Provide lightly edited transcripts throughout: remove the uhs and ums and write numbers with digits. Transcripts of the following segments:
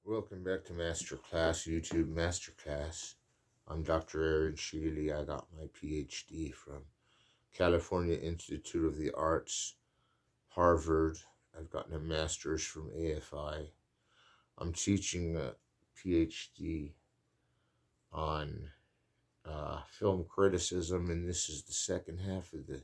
Welcome back to Masterclass, YouTube Masterclass. I'm Dr. Sheley. I got my PhD from California Institute of the Arts, Harvard. I've gotten a master's from AFI. I'm teaching a PhD on film criticism, and this is the second half of the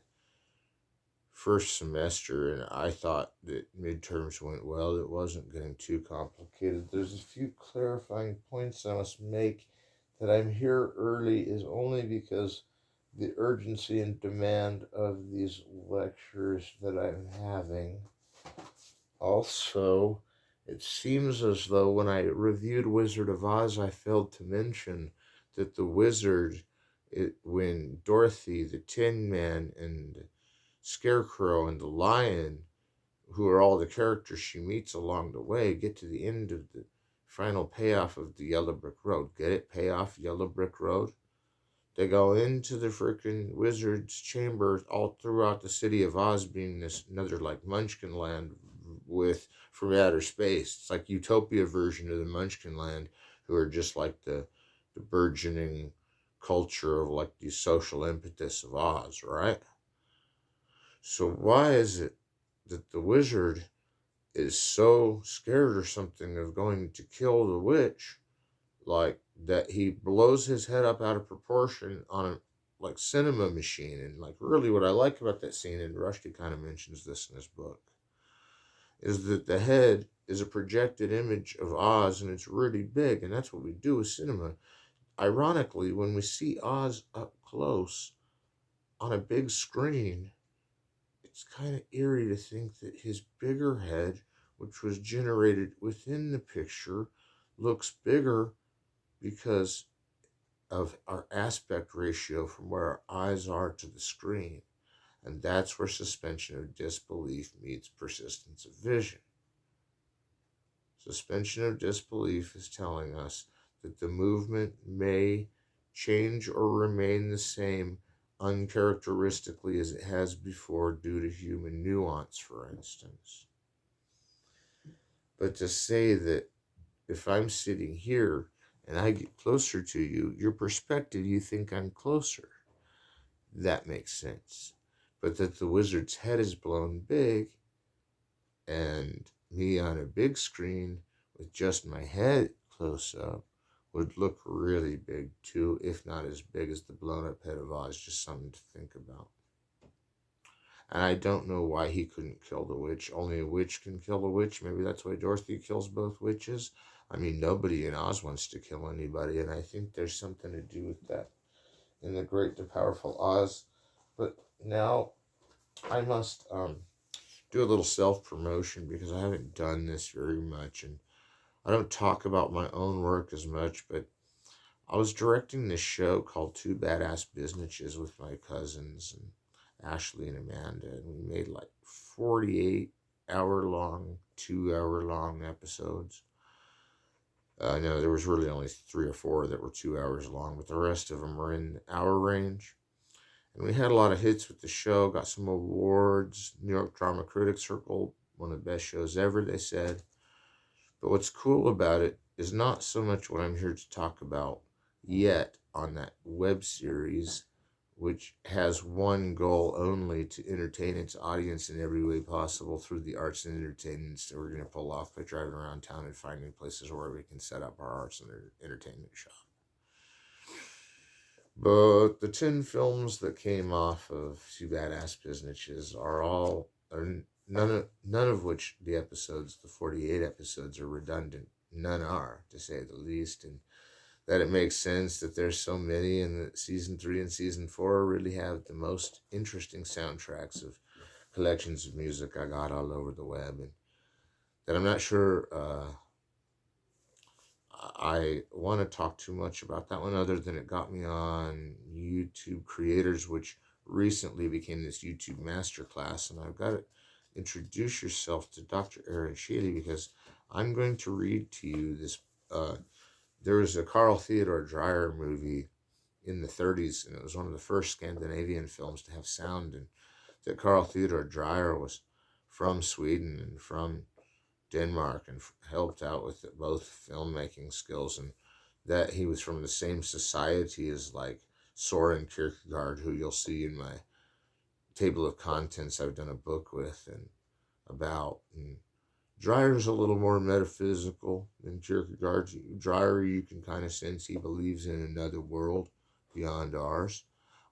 first semester, and I thought that midterms went well. It wasn't getting too complicated. There's a few clarifying points I must make. That I'm here early is only because the urgency and demand of these lectures that I'm having. Also, it seems as though when I reviewed Wizard of Oz, I failed to mention that the wizard, when Dorothy, the Tin Man, and Scarecrow and the Lion, who are all the characters she meets along the way, get to the end of the final payoff of the Yellow Brick Road. Get it? Payoff, Yellow Brick Road. They go into the freaking wizard's chamber all throughout the city of Oz, being this another like Munchkin Land from outer space. It's like Utopia version of the Munchkin Land, who are just like the burgeoning culture of like the social impetus of Oz, right? So why is it that the wizard is so scared or something of going to kill the witch, like that he blows his head up out of proportion on a like cinema machine? And like really what I like about that scene, and Rushdie kind of mentions this in his book, is that the head is a projected image of Oz, and it's really big, and that's what we do with cinema. Ironically, when we see Oz up close on a big screen, it's kind of eerie to think that his bigger head, which was generated within the picture, looks bigger because of our aspect ratio from where our eyes are to the screen. And that's where suspension of disbelief meets persistence of vision. Suspension of disbelief is telling us that the movement may change or remain the same uncharacteristically as it has before due to human nuance, for instance. But to say that if I'm sitting here and I get closer to you, your perspective, you think I'm closer. That makes sense. But that the wizard's head is blown big and me on a big screen with just my head close up would look really big too, if not as big as the blown up head of Oz. Just something to think about. And I don't know why he couldn't kill the witch. Only a witch can kill a witch. Maybe that's why Dorothy kills both witches. I mean, nobody in Oz wants to kill anybody, and I think there's something to do with that in the Great to Powerful Oz. But now I must do a little self-promotion because I haven't done this very much, and I don't talk about my own work as much, but I was directing this show called Two Badass Businesses with my cousins and Ashley and Amanda, and we made like 48-hour-long, 2-hour-long episodes. No, there was really only 3 or 4 that were 2 hours long, but the rest of them were in the hour range. And we had a lot of hits with the show, got some awards, New York Drama Critics Circle, one of the best shows ever, they said. But what's cool about it is not so much what I'm here to talk about yet on that web series, which has one goal only: to entertain its audience in every way possible through the arts and entertainment that we're going to pull off by driving around town and finding places where we can set up our arts and entertainment shop. But the 10 films that came off of Two Badass Businesses are none of which the episodes, the 48 episodes, are redundant. None are, to say the least, and that it makes sense that there's so many, and that season 3 and season 4 really have the most interesting soundtracks of collections of music I got all over the web, and that I'm not sure I want to talk too much about that one, other than it got me on YouTube Creators, which recently became this YouTube Masterclass, and I've got to introduce yourself to Dr. Aaron Sheley because I'm going to read to you this. There was a Carl Theodor Dreyer movie in the 30s, and it was one of the first Scandinavian films to have sound, and that Carl Theodor Dreyer was from Sweden and from Denmark and helped out with both filmmaking skills, and that he was from the same society as like Soren Kierkegaard, who you'll see in my table of contents I've done a book with and about. And Dreyer's a little more metaphysical than Kierkegaard. Dreyer, you can kind of sense he believes in another world beyond ours.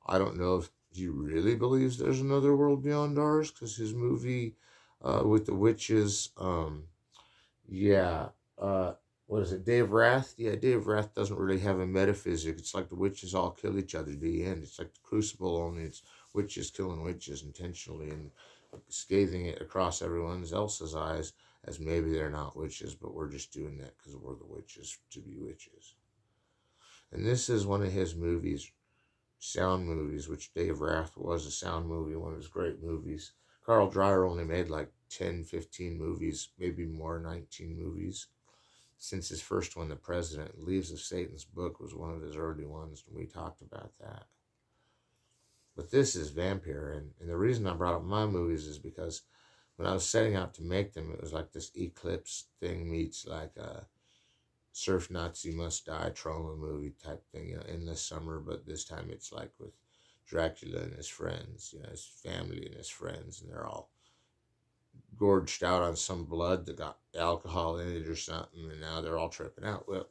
I don't know if he really believes there's another world beyond ours, because his movie with the witches, yeah, what is it, Day of Wrath? Yeah, Day of Wrath doesn't really have a metaphysic. It's like the witches all kill each other to the end. It's like the Crucible, only it's witches killing witches intentionally and scathing it across everyone else's eyes as maybe they're not witches, but we're just doing that because we're the witches to be witches. And this is one of his movies, sound movies, which Day of Wrath was a sound movie, one of his great movies. Carl Dreyer only made like 10, 15 movies, maybe more, 19 movies. Since his first one, The President, Leaves of Satan's Book was one of his early ones, and we talked about that. But this is Vampire, and the reason I brought up my movies is because when I was setting out to make them, it was like this Eclipse thing meets like a Surf Nazi Must Die trauma movie type thing, Endless Summer, but this time it's like with Dracula and his friends, his family and his friends, and they're all gorged out on some blood that got alcohol in it or something, and now they're all tripping out. Well,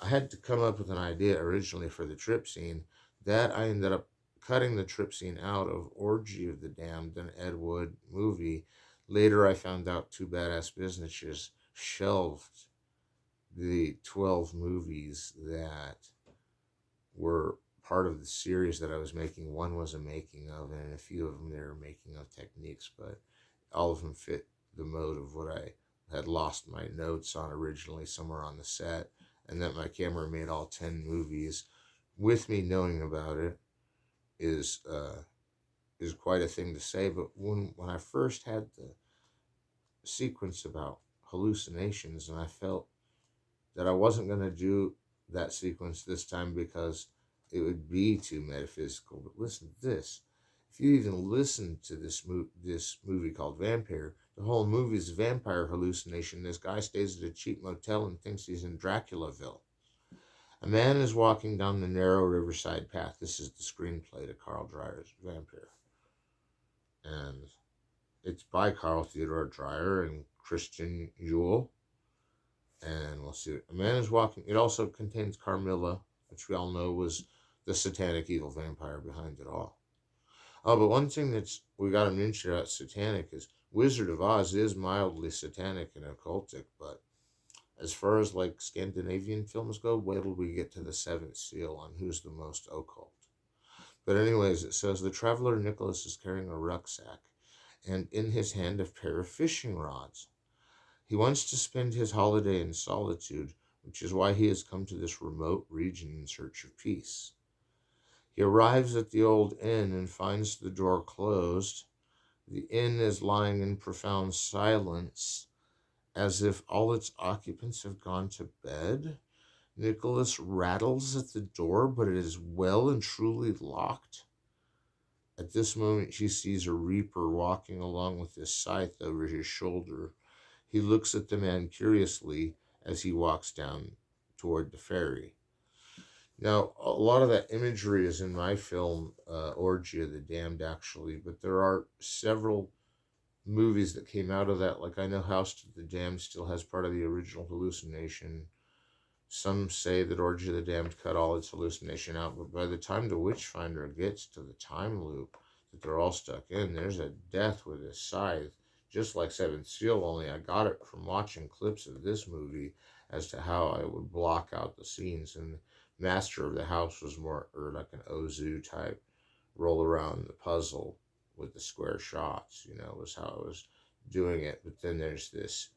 I had to come up with an idea originally for the trip scene that I ended up cutting the trip scene out of Orgy of the Damned, an Ed Wood movie. Later, I found out two badass businesses shelved the 12 movies that were part of the series that I was making. One was a making of, and a few of them they were making of techniques, but all of them fit the mode of what I had lost my notes on originally somewhere on the set, and that my camera made all 10 movies with me knowing about it is quite a thing to say. But when I first had the sequence about hallucinations, and I felt that I wasn't going to do that sequence this time because it would be too metaphysical. But listen to this. If you even listen to this movie called Vampire, the whole movie is a vampire hallucination. This guy stays at a cheap motel and thinks he's in Draculaville. A man is walking down the narrow riverside path. This is the screenplay to Carl Dreyer's Vampire. And it's by Carl Theodor Dreyer and Christian Yuel. And we'll see. A man is walking. It also contains Carmilla, which we all know was the satanic evil vampire behind it all. Oh, but one thing we got to mention about satanic is Wizard of Oz is mildly satanic and occultic, but as far as like Scandinavian films go, wait till we get to the Seventh Seal on who's the most occult. But anyways, it says the traveler Nicholas is carrying a rucksack, and in his hand a pair of fishing rods. He wants to spend his holiday in solitude, which is why he has come to this remote region in search of peace. He arrives at the old inn and finds the door closed. The inn is lying in profound silence, as if all its occupants have gone to bed. Nicholas rattles at the door, but it is well and truly locked. At this moment, he sees a reaper walking along with his scythe over his shoulder. He looks at the man curiously as he walks down toward the ferry. Now, a lot of that imagery is in my film, Orgy of the Damned, actually, but there are several movies that came out of that. Like, I know House of the Damned still has part of the original hallucination. Some say that Orgy of the Damned cut all its hallucination out, but by the time the Witchfinder gets to the time loop that they're all stuck in, there's a death with a scythe, just like Seventh Seal, only I got it from watching clips of this movie as to how I would block out the scenes. And Master of the House was more or like an Ozu type roll around the puzzle with the square shots, was how I was doing it. But then there's this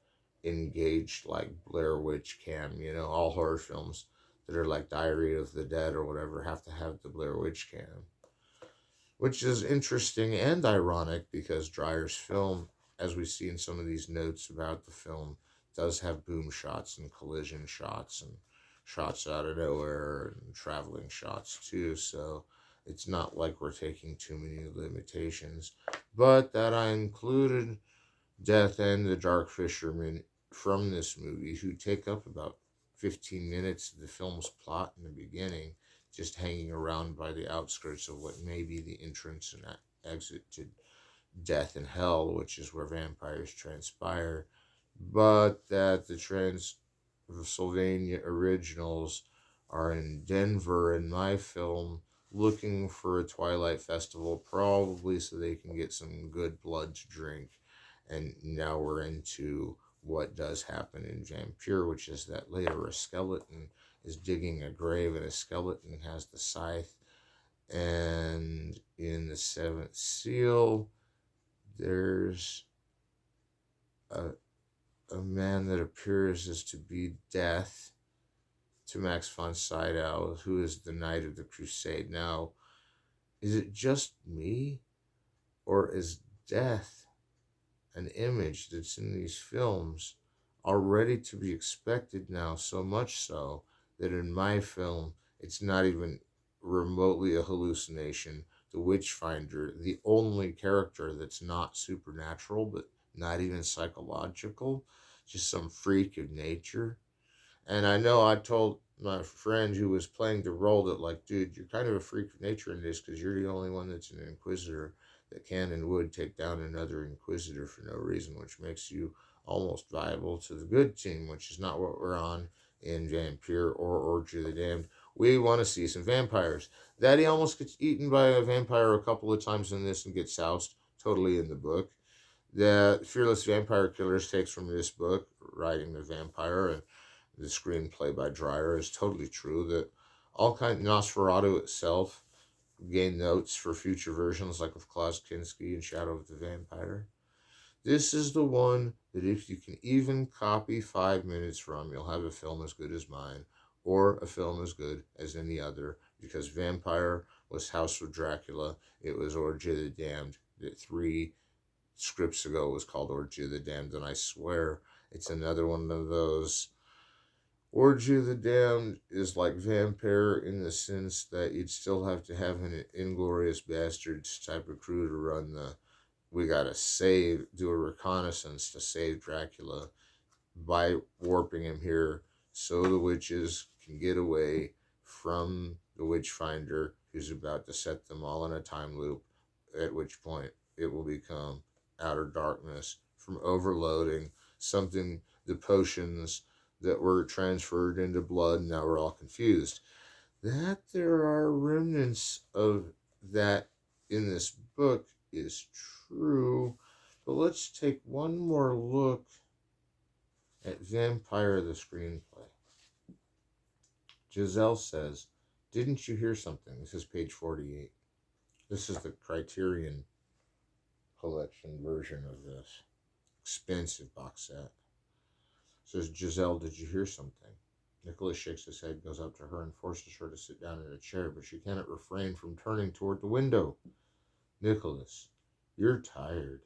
engaged like Blair Witch cam, all horror films that are like Diary of the Dead or whatever have to have the Blair Witch cam, which is interesting and ironic because Dreyer's film, as we see in some of these notes about the film, does have boom shots and collision shots and shots out of nowhere and traveling shots too, so it's not like we're taking too many limitations. But that I included Death and the Dark Fisherman from this movie who take up about 15 minutes of the film's plot in the beginning, just hanging around by the outskirts of what may be the entrance and exit to death and hell, which is where vampires transpire, but that the Transylvania originals are in Denver in my film looking for a Twilight Festival, probably so they can get some good blood to drink. And now we're into what does happen in Vampire, which is that later a skeleton is digging a grave and a skeleton has the scythe. And in the Seventh Seal, there's a, a man that appears as to be Death to Max von Sydow, who is the Knight of the Crusade. Now, is it just me, or is Death an image that's in these films already to be expected now, so much so that in my film, it's not even remotely a hallucination? The Witchfinder, the only character that's not supernatural, but not even psychological, just some freak of nature. And I know I told my friend who was playing the role that, like, dude, you're kind of a freak of nature in this because you're the only one that's an Inquisitor that can and would take down another Inquisitor for no reason, which makes you almost viable to the good team, which is not what we're on in Vampire or Orgy of the Damned. We want to see some vampires. That he almost gets eaten by a vampire a couple of times in this and gets soused, totally in the book. The Fearless Vampire Killers takes from this book, Riding the Vampire, and the screenplay by Dreyer is totally true. That all kind Nosferatu itself gained notes for future versions, like with Klaus Kinski and Shadow of the Vampire. This is the one that if you can even copy 5 minutes from, you'll have a film as good as mine, or a film as good as any other, because Vampire was House of Dracula, it was Orgy of the Damned, that 3 scripts ago was called Orgy of the Damned, and I swear it's another one of those. Orgy of the Damned is like Vampire in the sense that you'd still have to have an Inglorious Bastards type of crew to run the, we gotta do a reconnaissance to save Dracula by warping him here so the witches can get away from the Witchfinder who's about to set them all in a time loop, at which point it will become outer darkness from overloading something, the potions that were transferred into blood. Now we're all confused. That there are remnants of that in this book is true, but let's take one more look at Vampire the screenplay. Giselle says, didn't you hear something? This is page 48. This is the Criterion Collection version of this expensive box set. Says, Giselle, did you hear something? Nicholas shakes his head, goes up to her, and forces her to sit down in a chair, but she cannot refrain from turning toward the window. Nicholas, you're tired.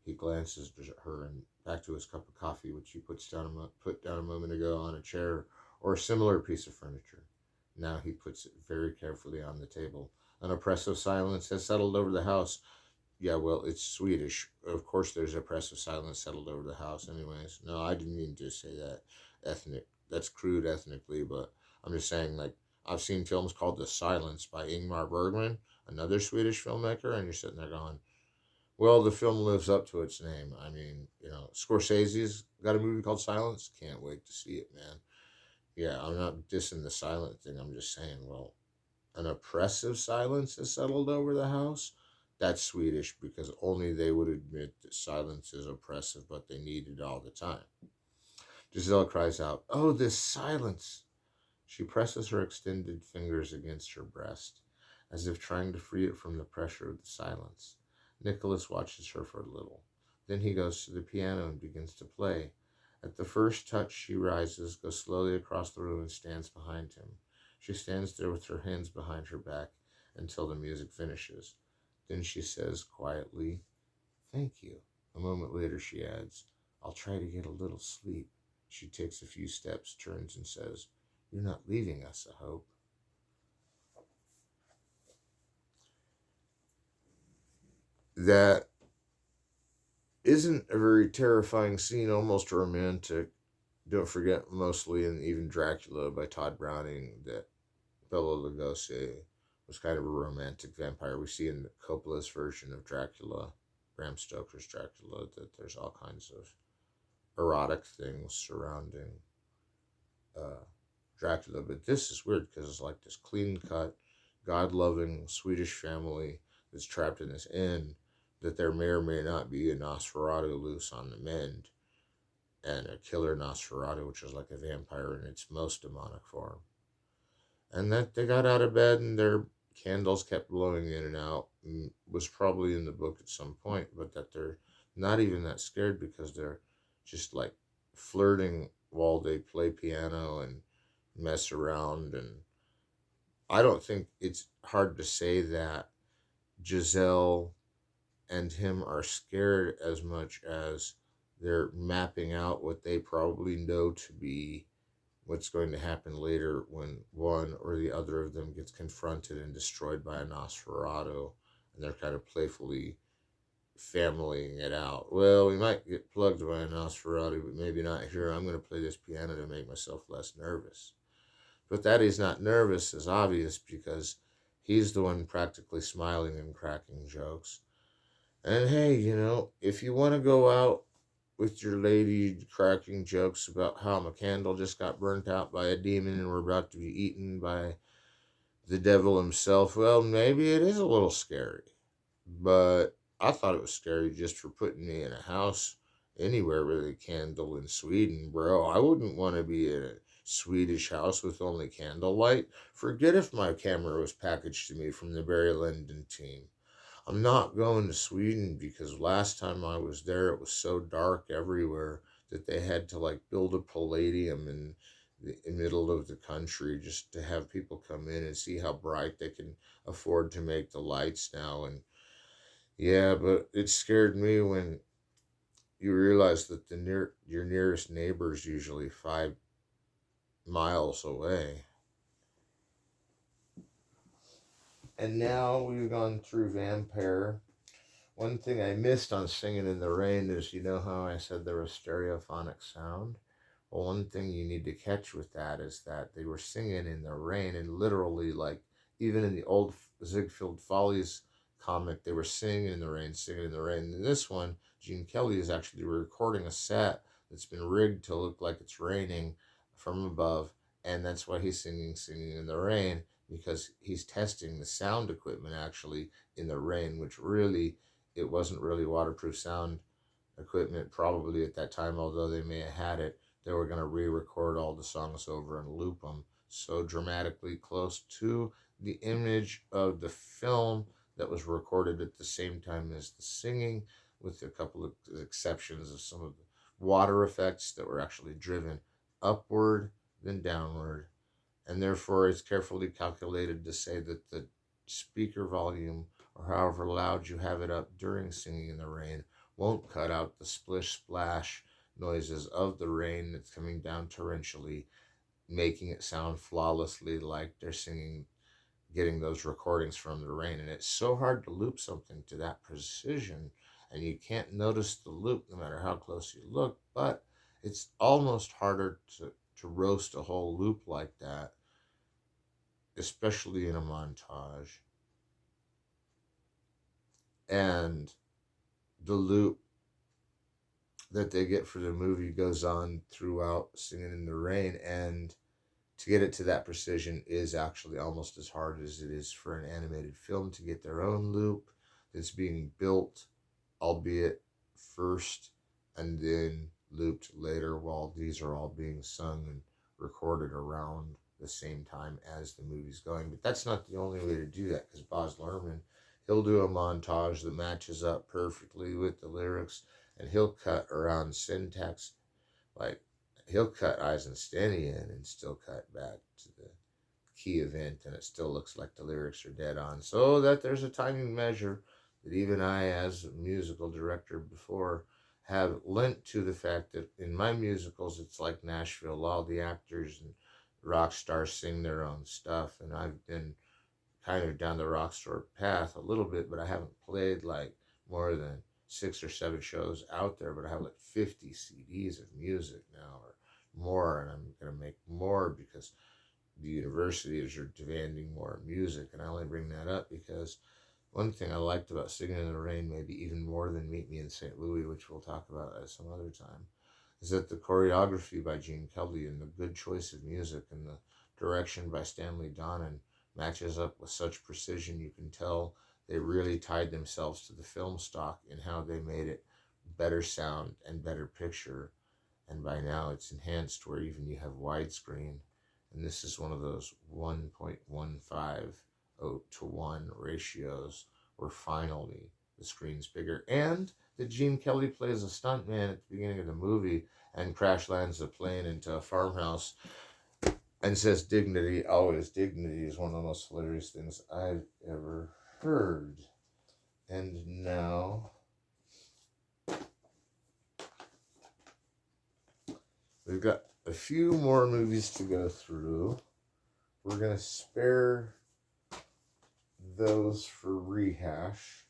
He glances at her and back to his cup of coffee, which he put down a moment ago on a chair or a similar piece of furniture. Now he puts it very carefully on the table. An oppressive silence has settled over the house. Yeah, well, it's Swedish. Of course there's oppressive silence settled over the house anyways. No, I didn't mean to say that. Ethnic. That's crude ethnically, but I'm just saying, like, I've seen films called The Silence by Ingmar Bergman, another Swedish filmmaker, and you're sitting there going, well, the film lives up to its name. I mean, Scorsese's got a movie called Silence. Can't wait to see it, man. Yeah, I'm not dissing the silent thing. I'm just saying, well, an oppressive silence has settled over the house. That's Swedish because only they would admit that silence is oppressive, but they need it all the time. Giselle cries out, oh, this silence. She presses her extended fingers against her breast, as if trying to free it from the pressure of the silence. Nicholas watches her for a little. Then he goes to the piano and begins to play. At the first touch, she rises, goes slowly across the room, and stands behind him. She stands there with her hands behind her back until the music finishes. Then she says quietly, thank you. A moment later, she adds, I'll try to get a little sleep. She takes a few steps, turns, and says, you're not leaving us, I hope. That isn't a very terrifying scene, almost romantic. Don't forget, mostly in even Dracula by Todd Browning, that Bela Lugosi was kind of a romantic vampire. We see in Coppola's version of Dracula, Bram Stoker's Dracula, that there's all kinds of erotic things surrounding uh, Dracula. But this is weird because it's like this clean cut, God loving Swedish family that's trapped in this inn, that there may or may not be a Nosferatu loose on the mend, and a killer Nosferatu, which is like a vampire in its most demonic form. And that they got out of bed and their candles kept blowing in and out, and was probably in the book at some point, but that they're not even that scared because they're just like flirting while they play piano and mess around. And I don't think it's hard to say that Giselle and him are scared as much as they're mapping out what they probably know to be what's going to happen later when one or the other of them gets confronted and destroyed by a Nosferatu, and they're kind of playfully familying it out. Well, we might get plugged by a Nosferatu, but maybe not here. I'm going to play this piano to make myself less nervous. But that he's not nervous is obvious because he's the one practically smiling and cracking jokes. And hey, if you want to go out with your lady cracking jokes about how my candle just got burnt out by a demon and we're about to be eaten by the devil himself, well, maybe it is a little scary. But I thought it was scary just for putting me in a house anywhere with a candle in Sweden, bro. I wouldn't want to be in a Swedish house with only candlelight. Forget if my camera was packaged to me from the Barry Lyndon team. I'm not going to Sweden because last time I was there, it was so dark everywhere that they had to like build a palladium in the middle of the country just to have people come in and see how bright they can afford to make the lights now. And yeah, but it scared me when you realize that your nearest neighbor is usually 5 miles away. And now we've gone through Vampire. One thing I missed on Singing in the Rain is, how I said there was stereophonic sound? Well, one thing you need to catch with that is that they were singing in the rain, and literally, like, even in the old Ziegfeld Follies comic, they were singing in the rain, singing in the rain. In this one, Gene Kelly is actually recording a set that's been rigged to look like it's raining from above, and that's why he's singing in the rain, because he's testing the sound equipment actually in the rain, which really, it wasn't really waterproof sound equipment probably at that time, although they may have had it. They were going to re-record all the songs over and loop them so dramatically close to the image of the film that was recorded at the same time as the singing, with a couple of exceptions of some of the water effects that were actually driven upward than downward. And therefore it's carefully calculated to say that the speaker volume, or however loud you have it up during Singing in the Rain, won't cut out the splish splash noises of the rain that's coming down torrentially, making it sound flawlessly like they're singing, getting those recordings from the rain. And it's so hard to loop something to that precision, and you can't notice the loop no matter how close you look, but it's almost harder to roast a whole loop like that, especially in a montage. And the loop that they get for the movie goes on throughout Singing in the Rain, and to get it to that precision is actually almost as hard as it is for an animated film to get their own loop that's being built, albeit first and then looped later, while these are all being sung and recorded around the same time as the movie's going. But that's not the only way to do that, because Baz Luhrmann, he'll do a montage that matches up perfectly with the lyrics, and he'll cut around syntax, like he'll cut Eisensteinian and still cut back to the key event, and it still looks like the lyrics are dead on, so that there's a timing measure that even I, as a musical director before, have lent to the fact that in my musicals, it's like Nashville. All the actors and rock stars sing their own stuff, and I've been kind of down the rock star path a little bit, but I haven't played like more than 6 or 7 shows out there, but I have like 50 CDs of music now or more, and I'm going to make more because the universities are demanding more music. And I only bring that up because one thing I liked about Singing in the Rain, maybe even more than Meet Me in St. Louis, which we'll talk about at some other time, is that the choreography by Gene Kelly and the good choice of music and the direction by Stanley Donen matches up with such precision. You can tell they really tied themselves to the film stock in how they made it better sound and better picture. And by now it's enhanced where even you have widescreen. And this is one of those 1.15 to 1 ratios where finally the screen's bigger. And that Gene Kelly plays a stuntman at the beginning of the movie and crash lands the plane into a farmhouse and says dignity, always dignity, is one of the most hilarious things I've ever heard. And now we've got a few more movies to go through. We're going to spare those for rehash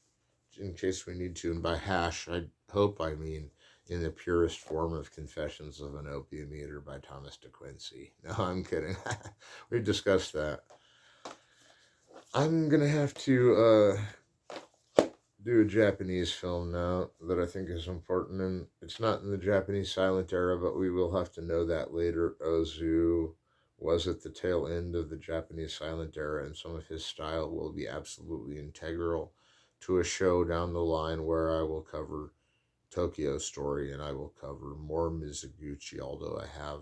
in case we need to. And by hash, I hope I mean in the purest form of Confessions of an Opium Eater by Thomas De Quincey. No, I'm kidding. We discussed that. I'm going to have to do a Japanese film now that I think is important. And it's not in the Japanese silent era, but we will have to know that later. Ozu was at the tail end of the Japanese silent era, and some of his style will be absolutely integral to a show down the line where I will cover Tokyo Story and I will cover more Mizoguchi, although I have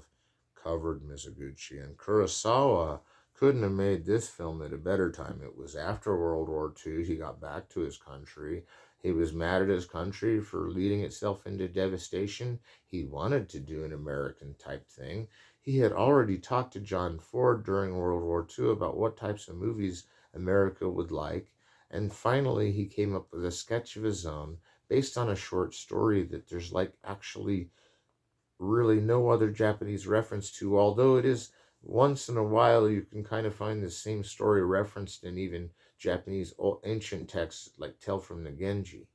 covered Mizoguchi. And Kurosawa couldn't have made this film at a better time. It was after World War II. He got back to his country. He was mad at his country for leading itself into devastation. He wanted to do an American type thing. He had already talked to John Ford during World War II about what types of movies America would like. And finally, he came up with a sketch of his own based on a short story that there's like actually really no other Japanese reference to, although it is once in a while you can kind of find the same story referenced in even Japanese ancient texts like Tell from the Genji.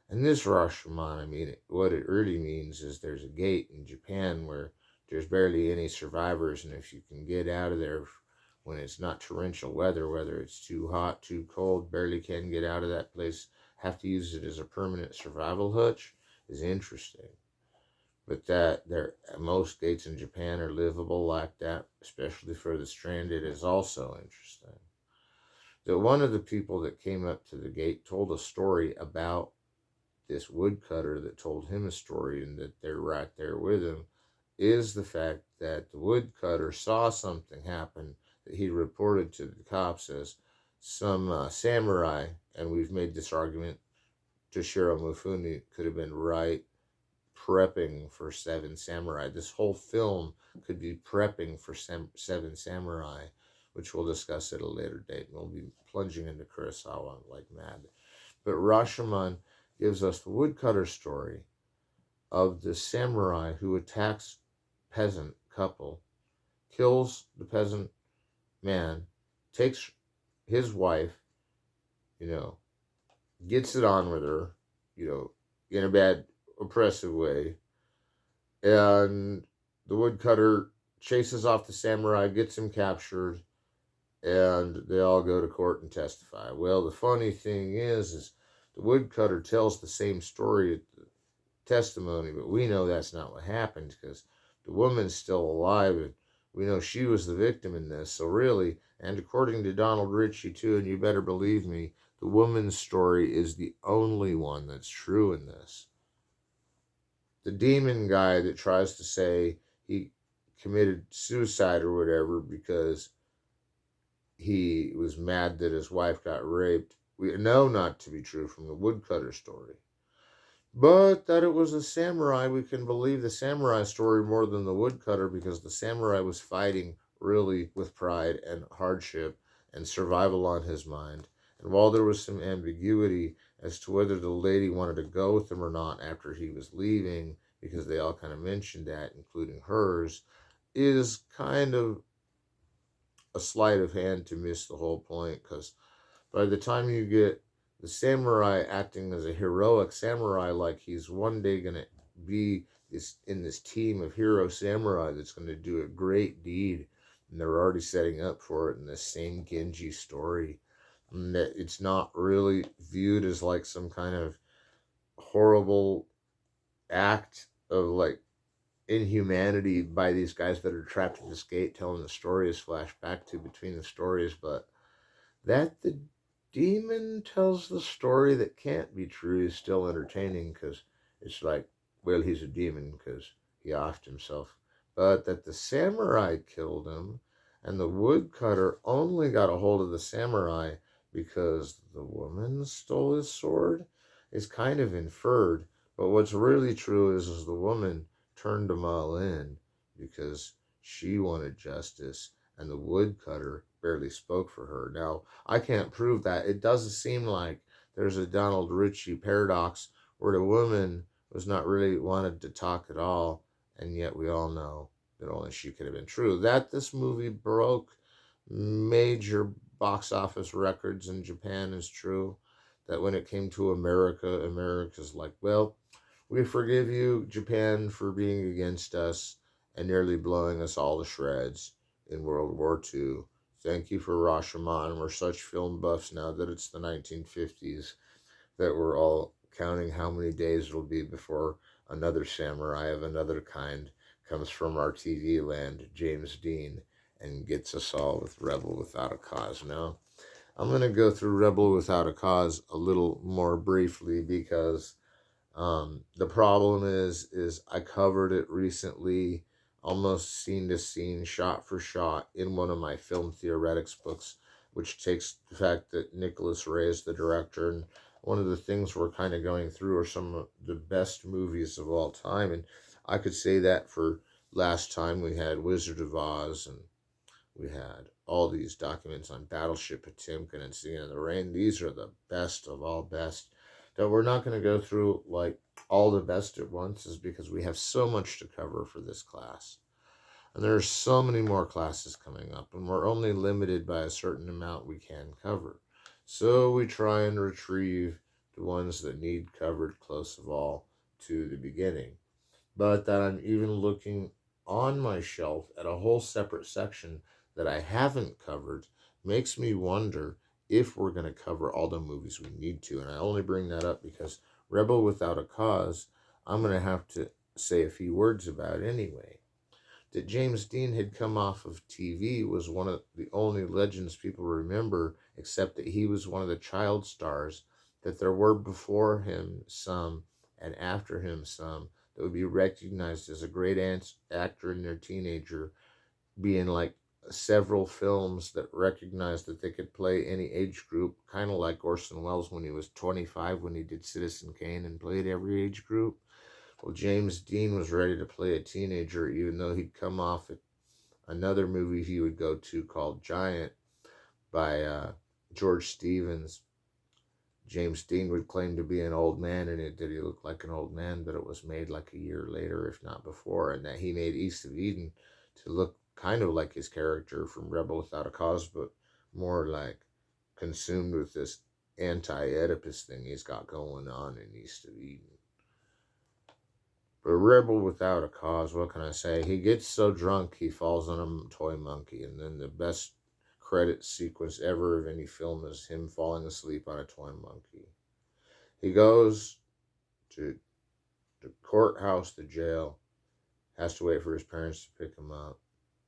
And this Rashomon, I mean, what it really means is there's a gate in Japan where there's barely any survivors, and if you can get out of there when it's not torrential weather, whether it's too hot, too cold, barely can get out of that place, have to use it as a permanent survival hutch, is interesting. But that most gates in Japan are livable like that, especially for the stranded, is also interesting. That one of the people that came up to the gate told a story about this woodcutter that told him a story, and that they're right there with him, is the fact that the woodcutter saw something happen that he reported to the cops as some samurai, and we've made this argument, Toshiro Mifune could have been right, prepping for Seven Samurai. This whole film could be prepping for Seven Samurai, which we'll discuss at a later date. We'll be plunging into Kurosawa like mad. But Rashomon gives us the woodcutter story of the samurai who attacks peasant couple, kills the peasant man, takes his wife, gets it on with her, in a bad, oppressive way, and the woodcutter chases off the samurai, gets him captured, and they all go to court and testify. Well, the funny thing is the woodcutter tells the same story at the testimony, but we know that's not what happened because the woman's still alive, and we know she was the victim in this. So really, and according to Donald Ritchie too, and you better believe me, the woman's story is the only one that's true in this. The demon guy that tries to say he committed suicide or whatever because he was mad that his wife got raped, we know not to be true from the woodcutter story. But that it was a samurai, we can believe the samurai story more than the woodcutter, because the samurai was fighting really with pride and hardship and survival on his mind. And while there was some ambiguity as to whether the lady wanted to go with him or not after he was leaving, because they all kind of mentioned that, including hers, is kind of a sleight of hand to miss the whole point, because by the time you get the samurai acting as a heroic samurai, like he's one day going to be in this team of hero samurai that's going to do a great deed. And they're already setting up for it in this same Genji story. And that it's not really viewed as like some kind of horrible act of like inhumanity by these guys that are trapped in this gate telling the story is flashed back to between the stories, but that the demon tells the story that can't be true is still entertaining because it's like, well, he's a demon because he offed himself. But that the samurai killed him and the woodcutter only got a hold of the samurai because the woman stole his sword is kind of inferred. But what's really true is the woman turned them all in because she wanted justice and the woodcutter barely spoke for her. Now, I can't prove that. It doesn't seem like there's a Donald Ritchie paradox where the woman was not really wanted to talk at all, and yet we all know that only she could have been true. That this movie broke major box office records in Japan is true. That when it came to America, America's like, well, we forgive you, Japan, for being against us and nearly blowing us all to shreds in World War II. Thank you for Rashomon. We're such film buffs now that it's the 1950s that we're all counting how many days it'll be before another samurai of another kind comes from our TV land, James Dean, and gets us all with Rebel Without a Cause. Now, I'm going to go through Rebel Without a Cause a little more briefly because the problem is I covered it recently, almost scene to scene, shot for shot, in one of my film theoretics books, which takes the fact that Nicholas Ray is the director, and one of the things we're kind of going through are some of the best movies of all time, and I could say that for last time we had Wizard of Oz, and we had all these documents on Battleship Potemkin and Singing in the Rain. These are the best of all best. That we're not going to go through like all the best at once is because we have so much to cover for this class. And there are so many more classes coming up, and we're only limited by a certain amount we can cover. So we try and retrieve the ones that need covered close of all to the beginning. But that I'm even looking on my shelf at a whole separate section that I haven't covered makes me wonder if we're going to cover all the movies we need to. And I only bring that up because Rebel Without a Cause, I'm going to have to say a few words about anyway. That James Dean had come off of TV was one of the only legends people remember, except that he was one of the child stars, that there were before him some and after him some that would be recognized as a great actor in their teenager, being like several films that recognized that they could play any age group, kind of like Orson Welles when he was 25 when he did Citizen Kane and played every age group. Well, James Dean was ready to play a teenager, even though he'd come off at another movie he would go to called Giant by George Stevens. James Dean would claim to be an old man in it, that he looked like an old man, but it was made like a year later, if not before, and that he made East of Eden to look kind of like his character from Rebel Without a Cause, but more like consumed with this anti-Oedipus thing he's got going on in East of Eden. But Rebel Without a Cause, what can I say? He gets so drunk he falls on a toy monkey, and then the best credit sequence ever of any film is him falling asleep on a toy monkey. He goes to the courthouse, the jail, has to wait for his parents to pick him up,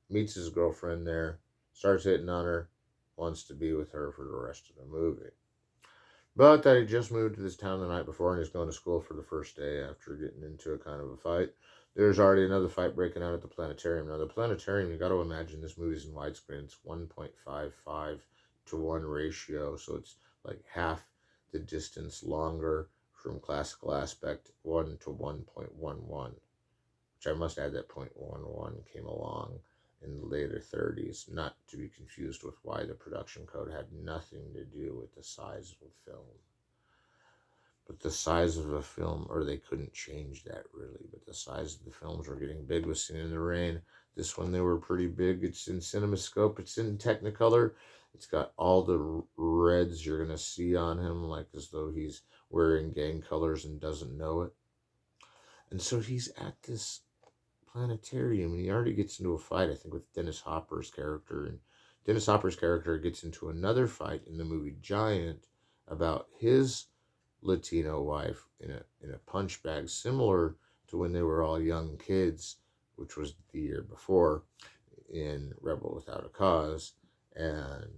meets his girlfriend there, starts hitting on her, wants to be with her for the rest of the movie. But that he just moved to this town the night before and he's going to school for the first day after getting into a kind of a fight. There's already another fight breaking out at the planetarium. Now, the planetarium, you got to imagine this movie's in widescreen. It's 1.55 to 1 ratio, so it's like half the distance longer from classical aspect 1 to 1.11, which I must add that 0.11 came along in the later 30s, not to be confused with why the production code had nothing to do with the size of a film. But the size of a film, or they couldn't change that really, but the size of the films were getting big with Singing in the Rain. This one, they were pretty big. It's in CinemaScope. It's in Technicolor. It's got all the reds you're going to see on him, like as though he's wearing gang colors and doesn't know it. And so he's at this planetarium, and he already gets into a fight, I think, with Dennis Hopper's character. And Dennis Hopper's character gets into another fight in the movie Giant about his Latino wife in a punch bag, similar to when they were all young kids, which was the year before in Rebel Without a Cause. And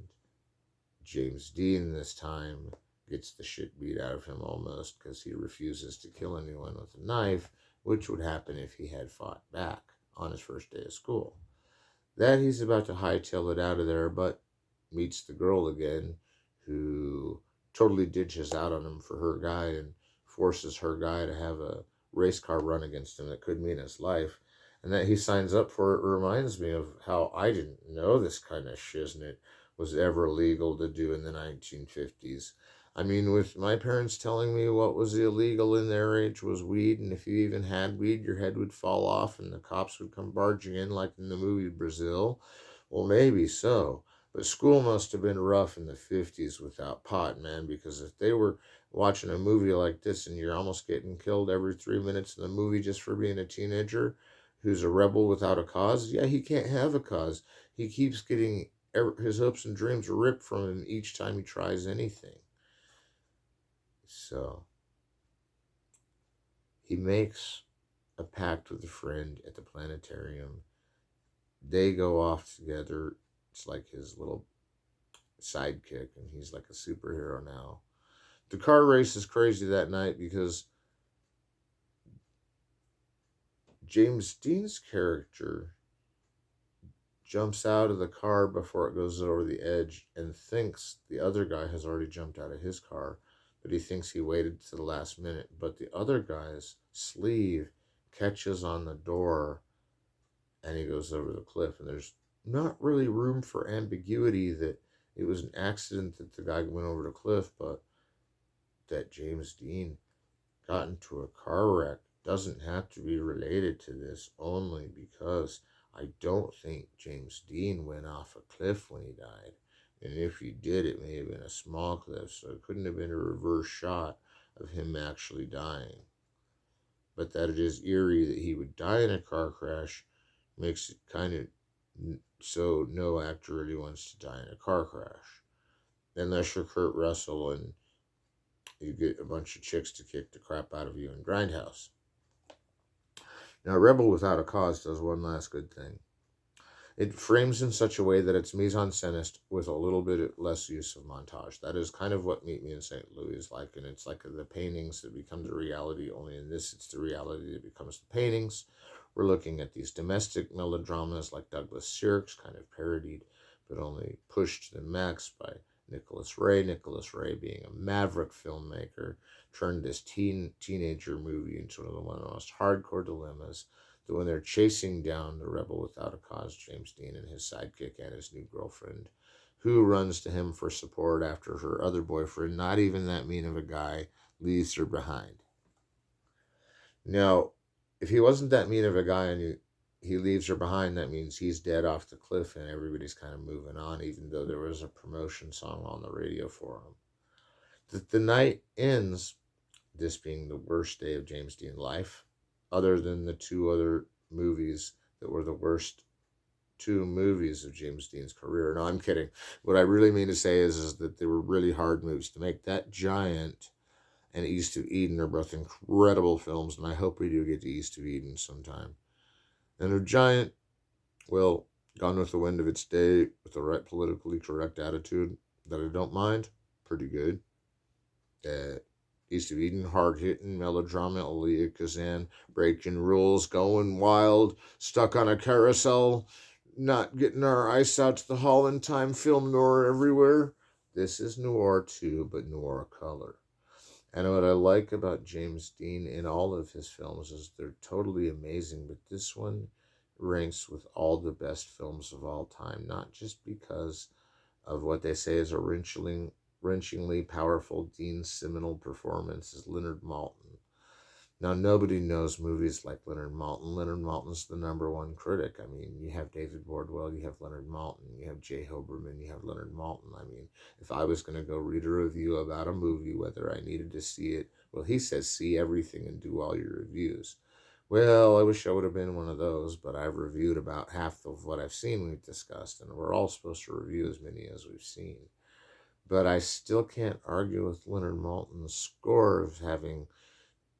James Dean this time gets the shit beat out of him almost because he refuses to kill anyone with a knife, which would happen if he had fought back on his first day of school. That he's about to hightail it out of there, but meets the girl again, who totally ditches out on him for her guy and forces her guy to have a race car run against him that could mean his life. And that he signs up for it reminds me of how I didn't know this kind of shiznit was ever legal to do in the 1950s. I mean, with my parents telling me what was illegal in their age was weed, and if you even had weed, your head would fall off and the cops would come barging in like in the movie Brazil. Well, maybe so. But school must have been rough in the 50s without pot, man, because if they were watching a movie like this and you're almost getting killed every 3 minutes in the movie just for being a teenager who's a rebel without a cause, yeah, he can't have a cause. He keeps getting his hopes and dreams ripped from him each time he tries anything. So he makes a pact with a friend at the planetarium. They go off together. It's like his little sidekick, and he's like a superhero now. The car race is crazy that night because James Dean's character jumps out of the car before it goes over the edge and thinks the other guy has already jumped out of his car, but he thinks he waited to the last minute. But the other guy's sleeve catches on the door and he goes over the cliff. And there's not really room for ambiguity that it was an accident that the guy went over the cliff, but that James Dean got into a car wreck doesn't have to be related to this, only because I don't think James Dean went off a cliff when he died. And if he did, it may have been a small cliff, so it couldn't have been a reverse shot of him actually dying. But that it is eerie that he would die in a car crash makes it kind of so no actor really wants to die in a car crash. Unless you're Kurt Russell and you get a bunch of chicks to kick the crap out of you in Grindhouse. Now, Rebel Without a Cause does one last good thing. It frames in such a way that it's mise-en-scenist with a little bit less use of montage. That is kind of what Meet Me in St. Louis is like, and it's like the paintings that become the reality, only in this it's the reality that becomes the paintings. We're looking at these domestic melodramas like Douglas Sirk's, kind of parodied, but only pushed to the max by Nicholas Ray. Nicholas Ray being a maverick filmmaker, turned this teenager movie into one of the most hardcore dilemmas. That when they're chasing down the rebel without a cause, James Dean and his sidekick and his new girlfriend, who runs to him for support after her other boyfriend, not even that mean of a guy, leaves her behind. Now, if he wasn't that mean of a guy and he leaves her behind, that means he's dead off the cliff and everybody's kind of moving on, even though there was a promotion song on the radio for him. The night ends, this being the worst day of James Dean's life, other than the two other movies that were the worst two movies of James Dean's career. No, I'm kidding. What I really mean to say is that they were really hard movies to make. That Giant and East of Eden are both incredible films, and I hope we do get to East of Eden sometime. And of Giant, well, Gone with the Wind of its day, with the right politically correct attitude that I don't mind, pretty good. East of Eden, hard-hitting melodrama, Elia Kazan breaking rules, going wild, stuck on a carousel, not getting our ice out to the hall in time, film noir everywhere. This is noir too, but noir color. And what I like about James Dean in all of his films is they're totally amazing, but this one ranks with all the best films of all time, not just because of what they say is a wrenchingly powerful Dean seminal performance as Leonard Maltin, Now, nobody knows movies like Leonard Maltin. Leonard Maltin's the number one critic. I mean, you have David Bordwell, you have Leonard Maltin, you have Jay Hoberman, you have Leonard Maltin. I mean, if I was going to go read a review about a movie, whether I needed to see it, well, he says see everything and do all your reviews. Well, I wish I would have been one of those, but I've reviewed about half of what I've seen we've discussed, and we're all supposed to review as many as we've seen. But I still can't argue with Leonard Maltin's score of having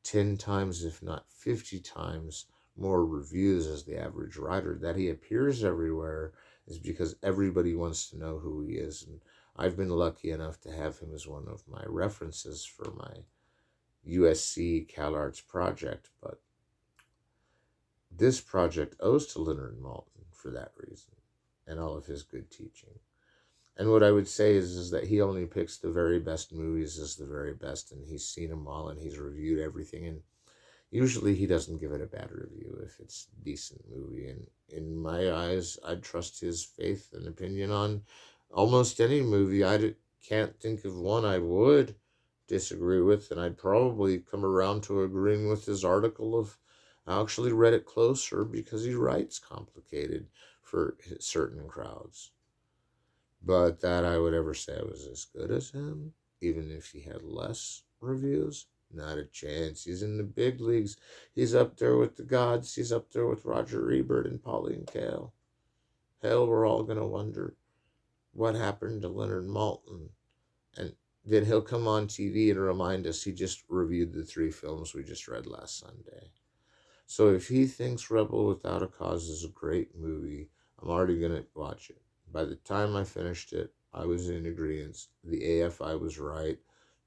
10 times, if not 50 times, more reviews as the average writer. That he appears everywhere is because everybody wants to know who he is. And I've been lucky enough to have him as one of my references for my USC Calarts project. But this project owes to Leonard Maltin for that reason and all of his good teaching. And what I would say is that he only picks the very best movies as the very best, and he's seen them all, and he's reviewed everything, and usually he doesn't give it a bad review if it's a decent movie. And in my eyes, I'd trust his faith and opinion on almost any movie. Can't think of one I would disagree with, and I'd probably come around to agreeing with his article of I actually read it closer because he writes complicated for certain crowds. But that I would ever say I was as good as him, even if he had less reviews, not a chance. He's in the big leagues. He's up there with the gods. He's up there with Roger Ebert and Pauline Kael. Hell, we're all going to wonder what happened to Leonard Maltin. And then he'll come on TV and remind us he just reviewed the 3 films we just read last Sunday. So if he thinks Rebel Without a Cause is a great movie, I'm already going to watch it. By the time I finished it, I was in agreement. The AFI was right.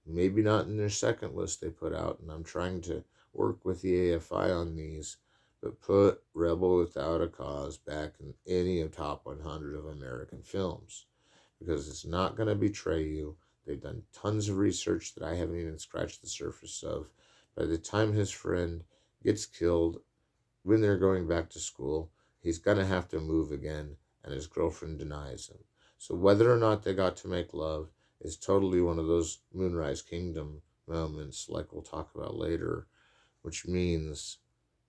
Maybe not in their second list they put out, and I'm trying to work with the AFI on these, but put Rebel Without a Cause back in any of top 100 of American films, because it's not going to betray you. They've done tons of research that I haven't even scratched the surface of. By the time his friend gets killed when they're going back to school, he's going to have to move again, and his girlfriend denies him. So whether or not they got to make love is totally one of those Moonrise Kingdom moments like we'll talk about later, which means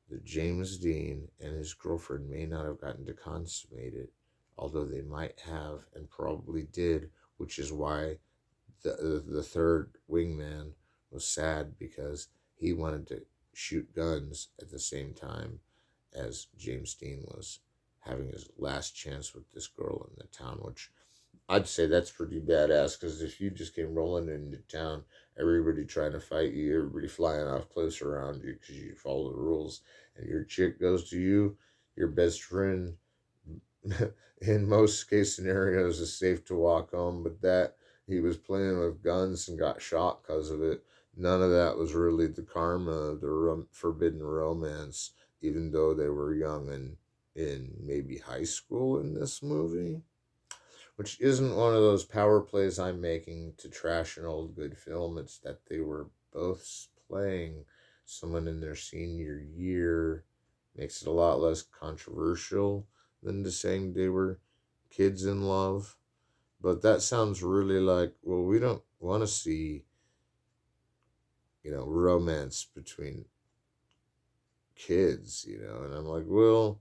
that James Dean and his girlfriend may not have gotten to consummate it, although they might have and probably did, which is why the third wingman was sad, because he wanted to shoot guns at the same time as James Dean was having his last chance with this girl in the town, which I'd say that's pretty badass, because if you just came rolling into town, everybody trying to fight you, everybody flying off close around you because you follow the rules, and your chick goes to you, your best friend, in most case scenarios, is safe to walk home, but that he was playing with guns and got shot because of it. None of that was really the karma of the forbidden romance, even though they were young and in maybe high school in this movie, which isn't one of those power plays I'm making to trash an old good film. It's that they were both playing someone in their senior year. Makes it a lot less controversial than to saying they were kids in love. But that sounds really like, well, we don't want to see, romance between kids, and I'm like, well,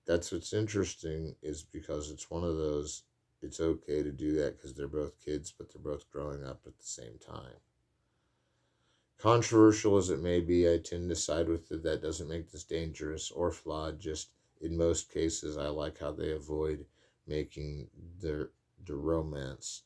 that's what's interesting, is because it's one of those, it's okay to do that because they're both kids, but they're both growing up at the same time. Controversial as it may be, I tend to side with it. That doesn't make this dangerous or flawed. Just in most cases, I like how they avoid making the romance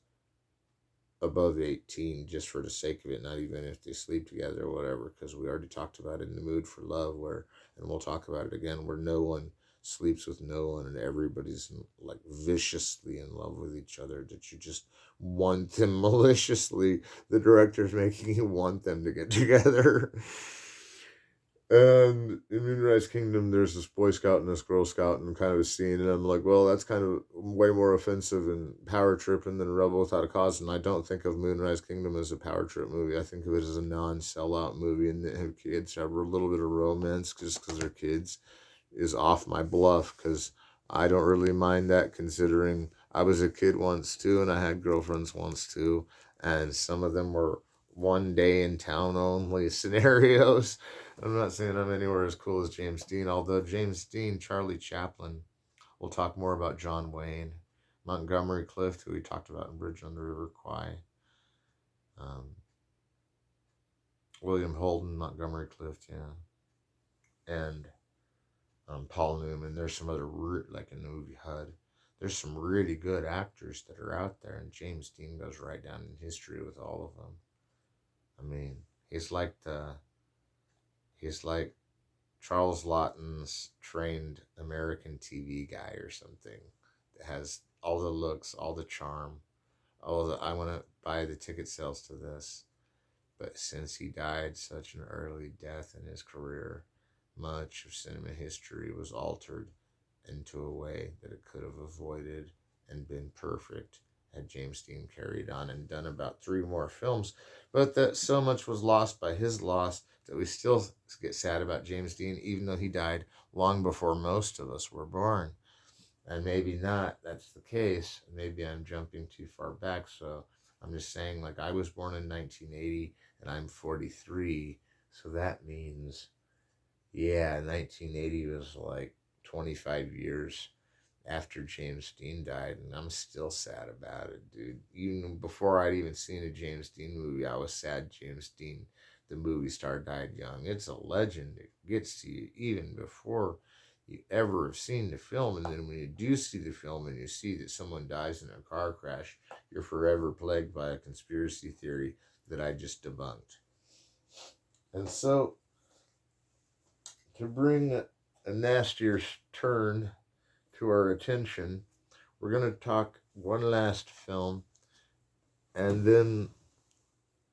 above 18 just for the sake of it, not even if they sleep together or whatever, because we already talked about In the Mood for Love, where, and we'll talk about it again, where no one sleeps with no one and everybody's like viciously in love with each other, that you just want them maliciously. The director's making you want them to get together. And in Moonrise Kingdom, there's this Boy Scout and this Girl Scout and kind of a scene, and I'm like, well, that's kind of way more offensive and power tripping than Rebel Without a Cause. And I don't think of Moonrise Kingdom as a power trip movie. I think of it as a non-sellout movie, and have kids have a little bit of romance just because they're kids is off my bluff, because I don't really mind that, considering I was a kid once too, and I had girlfriends once too, and some of them were one day in town only scenarios. I'm not saying I'm anywhere as cool as James Dean, although James Dean, Charlie Chaplin, we'll talk more about John Wayne, Montgomery Clift, who we talked about in Bridge on the River Kwai, um, William Holden, Montgomery Clift, yeah, and Paul Newman. There's some other, like in the movie HUD, there's some really good actors that are out there, and James Dean goes right down in history with all of them. I mean, he's like he's like Charles Lawton's trained American TV guy or something that has all the looks, all the charm, all the I want to buy the ticket sales to this. But since he died such an early death in his career, much of cinema history was altered into a way that it could have avoided and been perfect had James Dean carried on and done about 3 more films. But that so much was lost by his loss that we still get sad about James Dean, even though he died long before most of us were born. And maybe not, that's the case. Maybe I'm jumping too far back. So I'm just saying, like, I was born in 1980 and I'm 43. So that means, yeah, 1980 was like 25 years after James Dean died, and I'm still sad about it, dude. Even before I'd even seen a James Dean movie, I was sad James Dean, the movie star, died young. It's a legend. It gets to you even before you ever have seen the film, and then when you do see the film and you see that someone dies in a car crash, you're forever plagued by a conspiracy theory that I just debunked. And so, to bring a nastier turn to our attention, we're going to talk one last film, and then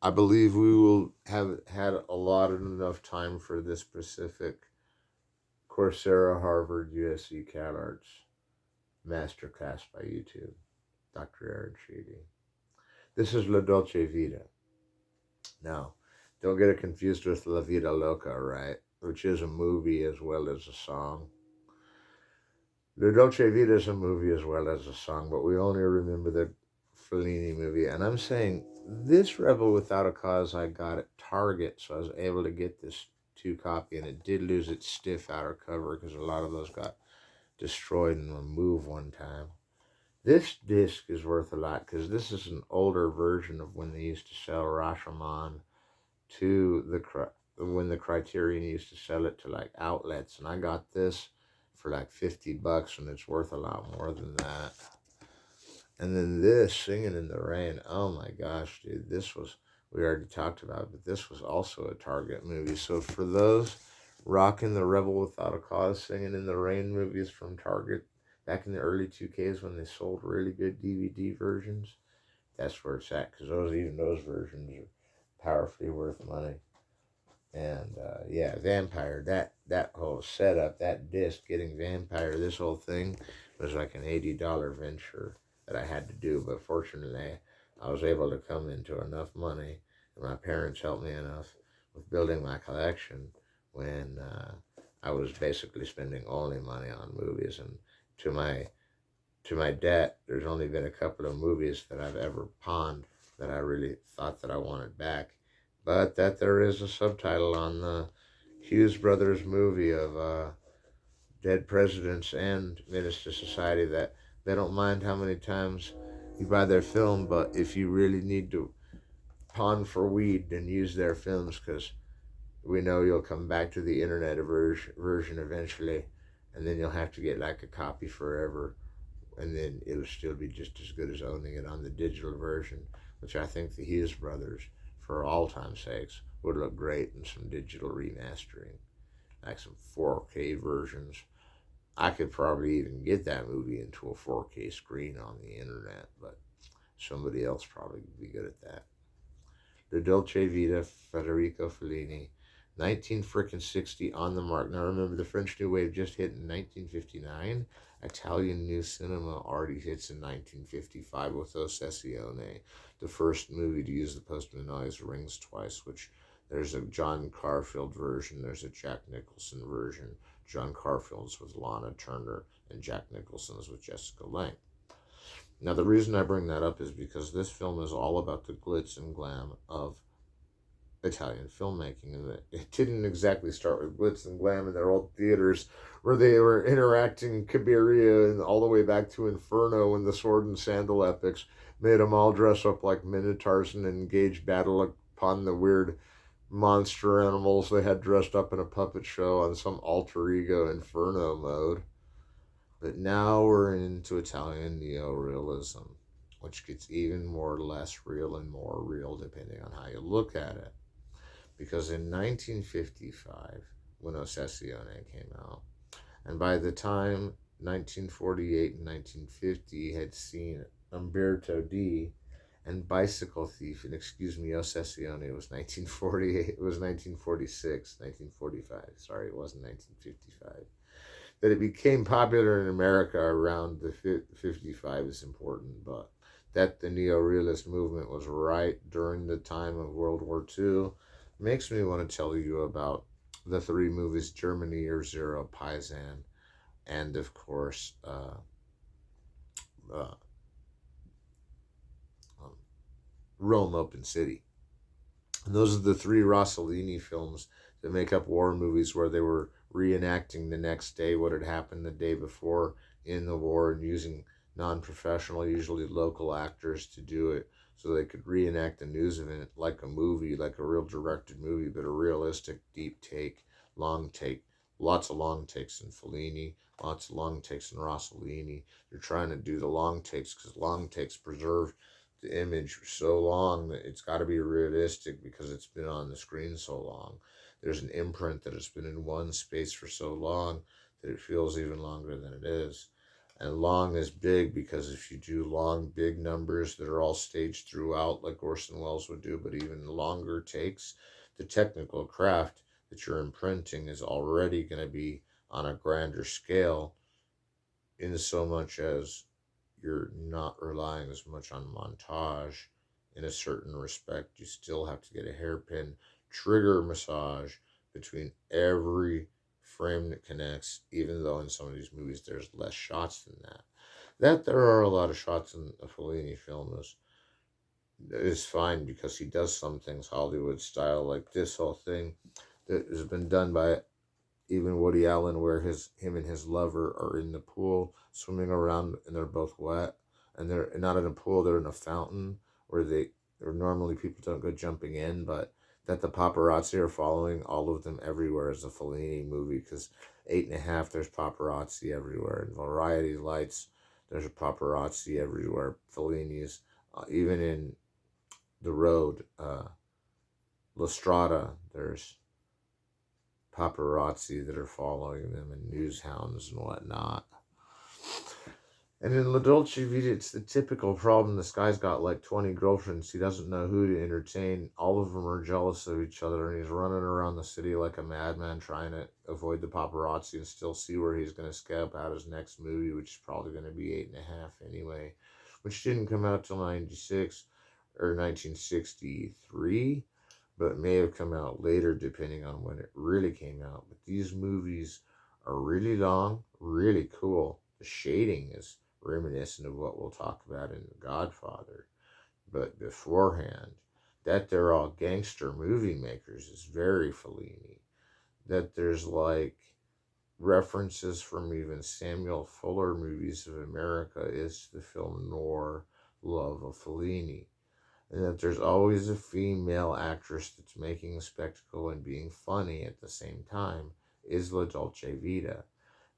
I believe we will have had allotted enough time for this specific Coursera, Harvard, USC, Calarts Masterclass by YouTube, Dr. Aaron Sheedy. This is La Dolce Vita. Now, don't get it confused with La Vida Loca, right? Which is a movie as well as a song. La Dolce Vita is a movie as well as a song, but we only remember the Fellini movie. And I'm saying this Rebel Without a Cause I got at Target, so I was able to get this 2-copy, and it did lose its stiff outer cover because a lot of those got destroyed in a move one time. This disc is worth a lot because this is an older version of when they used to sell Rashomon to when the Criterion used to sell it to like outlets, and I got this for like $50, and it's worth a lot more than that. And then this, Singing in the Rain, oh my gosh, dude, this was, we already talked about, but this was also a Target movie. So for those rocking the Rebel Without a Cause, Singing in the Rain movies from Target back in the early 2Ks when they sold really good DVD versions, that's where it's at, because even those versions are powerfully worth money. And yeah, Vampire, that whole setup, that disc, getting Vampire, this whole thing was like an $80 venture that I had to do. But fortunately, I was able to come into enough money, and my parents helped me enough with building my collection when I was basically spending only money on movies. And to my debt, there's only been a couple of movies that I've ever pawned that I really thought that I wanted back. But that there is a subtitle on the Hughes Brothers movie of Dead Presidents and Menace to Society that they don't mind how many times you buy their film, but if you really need to pawn for weed, then use their films, because we know you'll come back to the internet version eventually, and then you'll have to get like a copy forever, and then it'll still be just as good as owning it on the digital version, which I think the Hughes Brothers, for all time's sakes, would look great in some digital remastering, like some 4K versions. I could probably even get that movie into a 4K screen on the internet, but somebody else probably would be good at that. La Dolce Vita, Federico Fellini, 1960, on the mark. Now remember, the French New Wave just hit in 1959. Italian New Cinema already hits in 1955 with Ossessione, the first movie to use the postman always rings twice, which there's a John Garfield version, there's a Jack Nicholson version. John Garfield's with Lana Turner, and Jack Nicholson's with Jessica Lange. Now, the reason I bring that up is because this film is all about the glitz and glam of Italian filmmaking, and it didn't exactly start with glitz and glam in their old theaters where they were interacting Cabiria and all the way back to Inferno when the sword and sandal epics made them all dress up like minotaurs and engage battle upon the weird monster animals they had dressed up in a puppet show on some alter ego Inferno mode. But now we're into Italian neorealism, which gets even more less real and more real depending on how you look at it. Because in 1955, when Ossessione came out, and by the time 1948 and 1950 had seen Umberto D and Bicycle Thief, and excuse me, Ossessione was 1948, it was 1946, 1945, sorry, it wasn't 1955. That it became popular in America around the 55 is important, but that the neo-realist movement was right during the time of World War II makes me want to tell you about the three movies Germany Year Zero, Paisan, and of course uh, um, Rome Open City. And those are the three Rossellini films that make up war movies where they were reenacting the next day what had happened the day before in the war and using non-professional, usually local actors to do it so they could reenact the news event like a movie, like a real directed movie, but a realistic, deep take, long take, lots of long takes in Fellini, lots of long takes in Rossellini. They're trying to do the long takes because long takes preserve the image for so long that it's got to be realistic because it's been on the screen so long. There's an imprint that has been in one space for so long that it feels even longer than it is. And long is big because if you do long, big numbers that are all staged throughout, like Orson Welles would do, but even longer takes, the technical craft that you're imprinting is already going to be on a grander scale, in so much as you're not relying as much on montage in a certain respect. You still have to get a hairpin trigger massage between every frame that connects, even though in some of these movies there's less shots than that. That there are a lot of shots in a Fellini film is fine because he does some things Hollywood style, like this whole thing that has been done by even Woody Allen, where him and his lover are in the pool swimming around, and they're both wet, and they're not in a pool, they're in a fountain where or normally people don't go jumping in, but that the paparazzi are following all of them everywhere is a Fellini movie because 8 and a Half there's paparazzi everywhere, and Variety Lights there's a paparazzi everywhere. Fellini's even in The Road, La Strada, there's paparazzi that are following them and news hounds and whatnot. And in La Dolce Vita, it's the typical problem. This guy's got like 20 girlfriends. He doesn't know who to entertain. All of them are jealous of each other, and he's running around the city like a madman trying to avoid the paparazzi and still see where he's going to scalp out his next movie, which is probably going to be 8 and a Half anyway, which didn't come out till 96 or 1963. But may have come out later depending on when it really came out. But these movies are really long, really cool. The shading is reminiscent of what we'll talk about in The Godfather. But beforehand, that they're all gangster movie makers is very Fellini. That there's like references from even Samuel Fuller movies of America is the film noir love of Fellini. And that there's always a female actress that's making a spectacle and being funny at the same time is La Dolce Vita.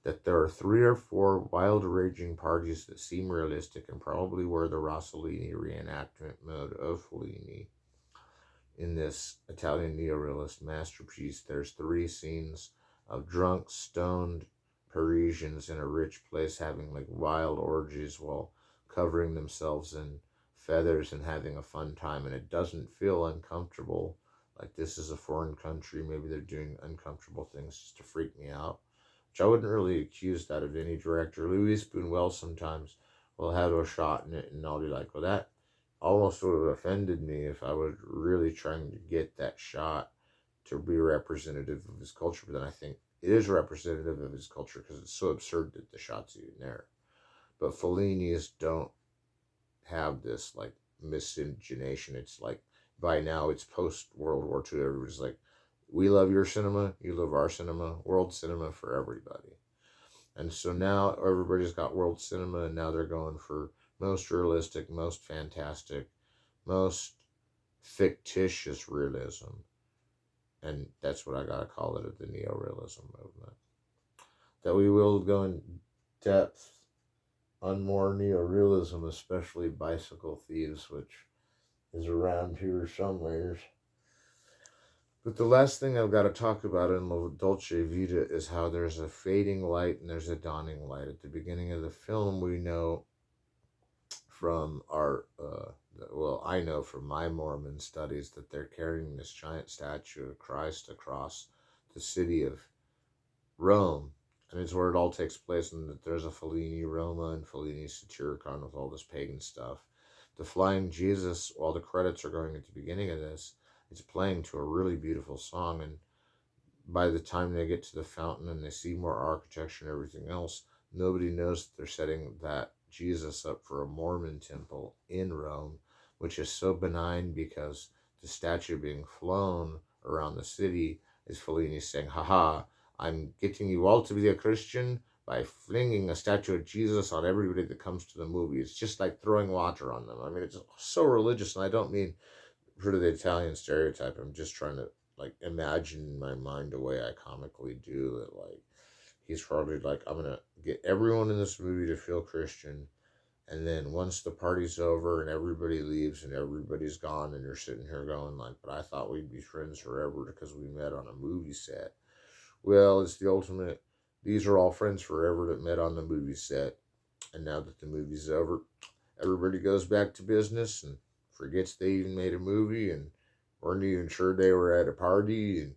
That there are 3 or 4 wild raging parties that seem realistic and probably were the Rossellini reenactment mode of Fellini. In this Italian neorealist masterpiece, there's 3 scenes of drunk, stoned Parisians in a rich place having like wild orgies while covering themselves in feathers and having a fun time, and it doesn't feel uncomfortable like this is a foreign country. Maybe they're doing uncomfortable things just to freak me out, which I wouldn't really accuse that of any director. Louis Buñuel sometimes will have a shot in it and I'll be like, well, that almost would have offended me if I was really trying to get that shot to be representative of his culture. But then I think it is representative of his culture because it's so absurd that the shot's even there. But Fellini's don't have this like miscegenation. It's like by now it's post World War II. Everybody's like, we love your cinema, you love our cinema, world cinema for everybody. And so now everybody's got world cinema, and now they're going for most realistic, most fantastic, most fictitious realism. And that's what I gotta call it, the neorealism movement. That we will go in depth on more neorealism, especially Bicycle Thieves, which is around here somewhere. But the last thing I've got to talk about in La Dolce Vita is how there's a fading light and there's a dawning light. At the beginning of the film, we know from our, well, I know from my Mormon studies that they're carrying this giant statue of Christ across the city of Rome. And it's where it all takes place, and that there's a Fellini Roma and Fellini Satyricon with all this pagan stuff. The Flying Jesus, while the credits are going at the beginning of this, it's playing to a really beautiful song, and by the time they get to the fountain and they see more architecture and everything else, nobody knows that they're setting that Jesus up for a Mormon temple in Rome, which is so benign because the statue being flown around the city is Fellini saying, haha, I'm getting you all to be a Christian by flinging a statue of Jesus on everybody that comes to the movie. It's just like throwing water on them. I mean, it's so religious, and I don't mean for the Italian stereotype. I'm just trying to like imagine in my mind the way I comically do that. Like, he's probably like, I'm gonna get everyone in this movie to feel Christian, and then once the party's over and everybody leaves and everybody's gone, and you're sitting here going like, but I thought we'd be friends forever because we met on a movie set. Well, it's the ultimate. These are all friends forever that met on the movie set, and now that the movie's over, everybody goes back to business and forgets they even made a movie and weren't even sure they were at a party. And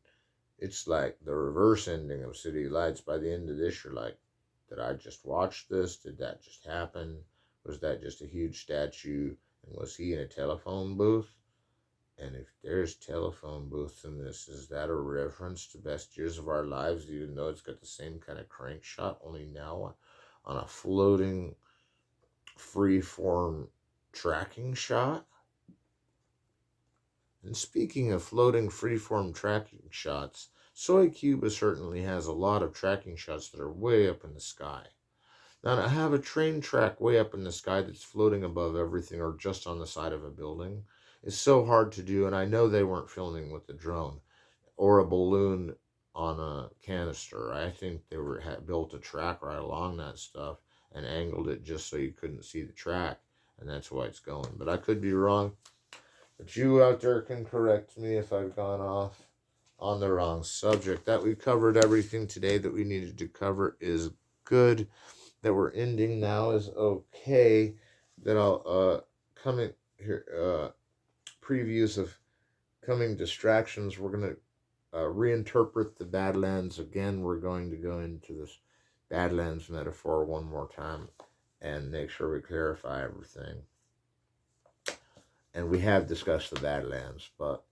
it's like the reverse ending of City Lights. By the end of this, you're like, did I just watch this? Did that just happen? Was that just a huge statue? And was he in a telephone booth? And if there's telephone booths in this, is that a reference to Best Years of Our Lives, even though it's got the same kind of crank shot, only now on a floating free-form tracking shot? And speaking of floating freeform tracking shots, Soy Cuba certainly has a lot of tracking shots that are way up in the sky. Now, to have a train track way up in the sky that's floating above everything or just on the side of a building is so hard to do, and I know they weren't filming with a drone or a balloon on a canister. I think they had built a track right along that stuff and angled it just so you couldn't see the track, and that's why it's going. But I could be wrong. But you out there can correct me if I've gone off on the wrong subject. That we covered everything today that we needed to cover is good. That we're ending now is okay. That I'll coming here previews of coming distractions. We're gonna reinterpret the Badlands again. We're going to go into this Badlands metaphor one more time and make sure we clarify everything. And we have discussed the Badlands, but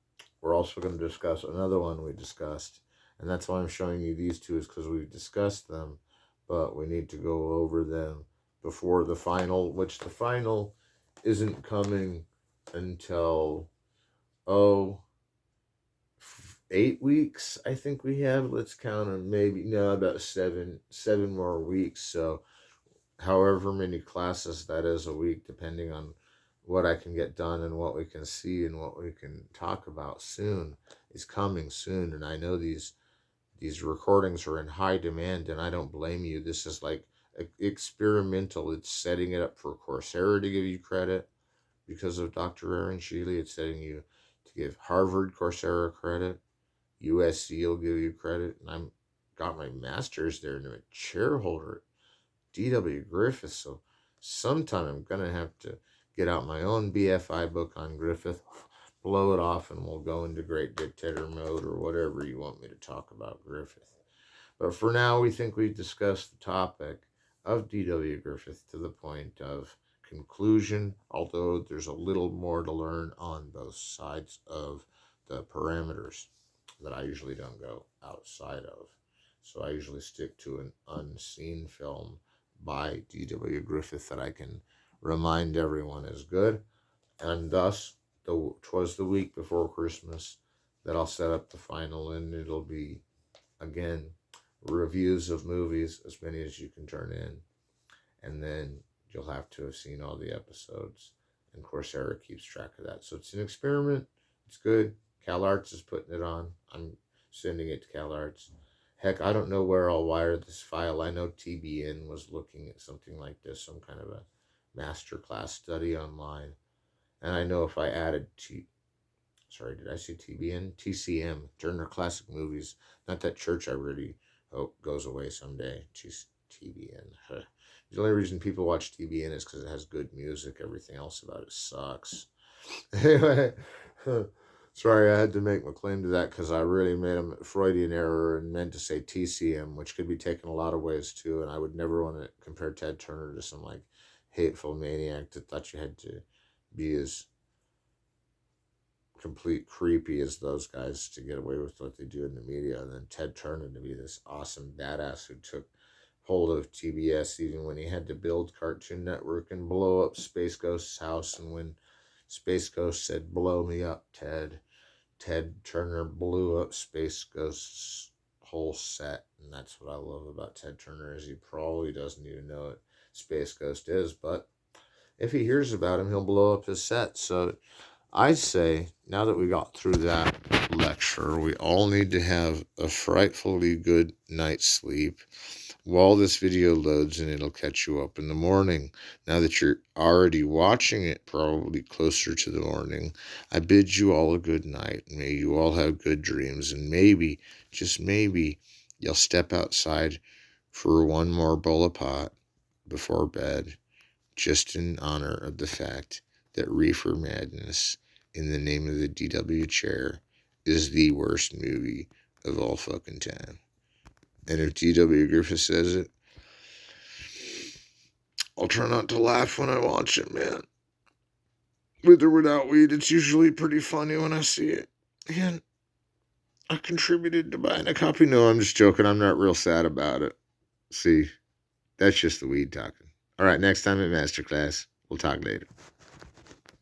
we're also going to discuss another one we discussed. And that's why I'm showing you these two, is because we've discussed them, but we need to go over them before the final, which the final isn't coming until, 8 weeks, I think we have. Let's count them. Maybe, no, about seven more weeks. So however many classes that is a week, depending on what I can get done and what we can see and what we can talk about soon, is coming soon. And I know these recordings are in high demand, and I don't blame you. This is like experimental. It's setting it up for Coursera to give you credit because of Dr. Aaron Sheley. It's setting you to give Harvard Coursera credit. USC will give you credit. And I'm got my master's there, and I'm a chair holder at D.W. Griffith. So sometime I'm going to have to get out my own BFI book on Griffith, blow it off, and we'll go into great dictator mode or whatever you want me to talk about Griffith. But for now, we think we've discussed the topic of D.W. Griffith to the point of conclusion, although there's a little more to learn on both sides of the parameters that I usually don't go outside of. So I usually stick to an unseen film by D.W. Griffith that I can remind everyone is good, and thus 'twas the week before Christmas that I'll set up the final, and it'll be, again, reviews of movies, as many as you can turn in, and then you'll have to have seen all the episodes, and Coursera keeps track of that. So it's an experiment. It's good. Calarts is putting it on. I'm sending it to Calarts. Heck, I don't know where I'll wire this file. I know TBN was looking at something like this, some kind of a masterclass study online. And I know if I added sorry, did I say TBN? TCM, Turner Classic Movies. Not that church I really hope goes away someday. TBN. The only reason people watch TBN is because it has good music. Everything else about it sucks. Anyway, sorry, I had to make my claim to that because I really made a Freudian error and meant to say TCM, which could be taken a lot of ways too. And I would never want to compare Ted Turner to some like hateful maniac that thought you had to be as complete creepy as those guys to get away with what they do in the media. And then Ted Turner to be this awesome badass who took hold of TBS even when he had to build Cartoon Network and blow up Space Ghost's house. And when Space Ghost said, "Blow me up, Ted," Ted Turner blew up Space Ghost's whole set. And that's what I love about Ted Turner, is he probably doesn't even know what Space Ghost is, but if he hears about him, he'll blow up his set. So I say, now that we got through that lecture, we all need to have a frightfully good night's sleep while this video loads, and it'll catch you up in the morning. Now that you're already watching it, probably closer to the morning, I bid you all a good night. May you all have good dreams, and maybe, just maybe, you'll step outside for one more bowl of pot before bed, just in honor of the fact that Reefer Madness, in the name of the DW chair, is the worst movie of all fucking time. And if D.W. Griffith says it, I'll try not to laugh when I watch it, man. With or without weed, it's usually pretty funny when I see it. And I contributed to buying a copy. No, I'm just joking. I'm not real sad about it. See, that's just the weed talking. All right, next time at Masterclass, we'll talk later.